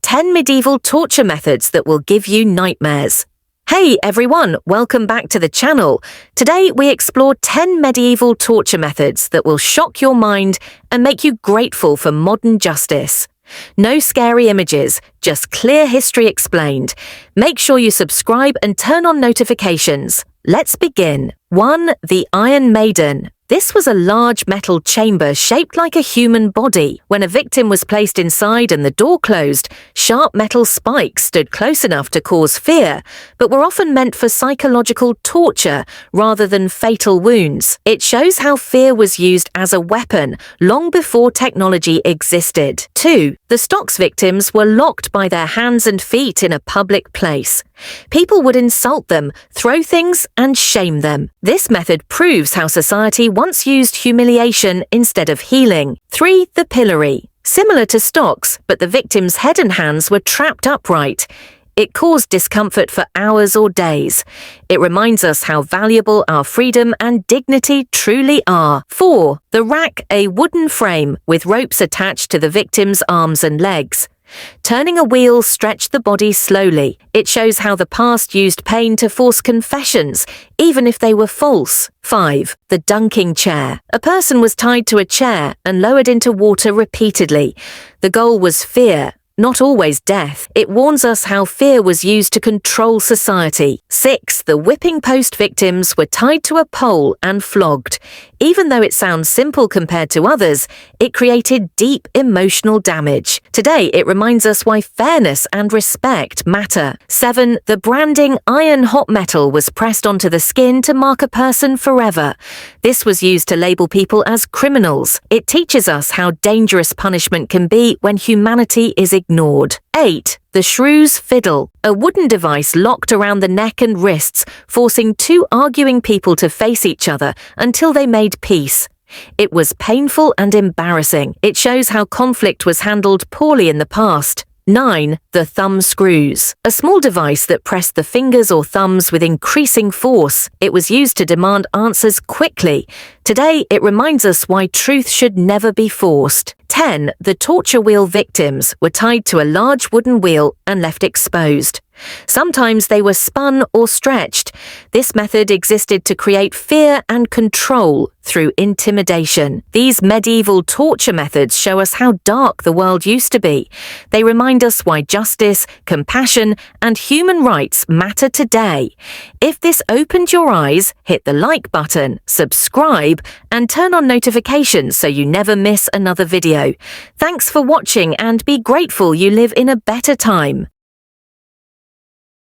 10 medieval torture methods that will give you nightmares. Hey everyone, welcome back to the channel. Today we explore 10 medieval torture methods that will shock your mind and make you grateful for modern justice. No scary images, just clear history explained. Make sure you subscribe and turn on notifications. Let's begin. 1. The Iron Maiden. This was a large metal chamber shaped like a human body. When a victim was placed inside and the door closed, sharp metal spikes stood close enough to cause fear, but were often meant for psychological torture rather than fatal wounds. It shows how fear was used as a weapon long before technology existed. 2. The stocks victims were locked by their hands and feet in a public place. People would insult them, throw things, and shame them. This method proves how society once used humiliation instead of healing. 3. The pillory. Similar to stocks, but the victim's head and hands were trapped upright. It caused discomfort for hours or days. It reminds us how valuable our freedom and dignity truly are. 4. The rack, a wooden frame with ropes attached to the victim's arms and legs. Turning a wheel stretched the body slowly. It shows how the past used pain to force confessions, even if they were false. 5. The dunking chair. A person was tied to a chair and lowered into water repeatedly. The goal was fear, not always death. It warns us how fear was used to control society. 6. The whipping post victims were tied to a pole and flogged. Even though it sounds simple compared to others, it created deep emotional damage. Today, it reminds us why fairness and respect matter. 7. The branding iron hot metal was pressed onto the skin to mark a person forever. This was used to label people as criminals. It teaches us how dangerous punishment can be when humanity is ignored. 8. The shrew's fiddle, a wooden device locked around the neck and wrists, forcing two arguing people to face each other until they made peace. It was painful and embarrassing. It shows how conflict was handled poorly in the past. 9. The thumb screws. A small device that pressed the fingers or thumbs with increasing force. It was used to demand answers quickly. Today, it reminds us why truth should never be forced. 10. The torture wheel victims were tied to a large wooden wheel and left exposed. Sometimes they were spun or stretched. This method existed to create fear and control through intimidation. These medieval torture methods show us how dark the world used to be. They remind us why justice, compassion, and human rights matter today. If this opened your eyes, hit the like button, subscribe, and turn on notifications so you never miss another video. Thanks for watching and be grateful you live in a better time.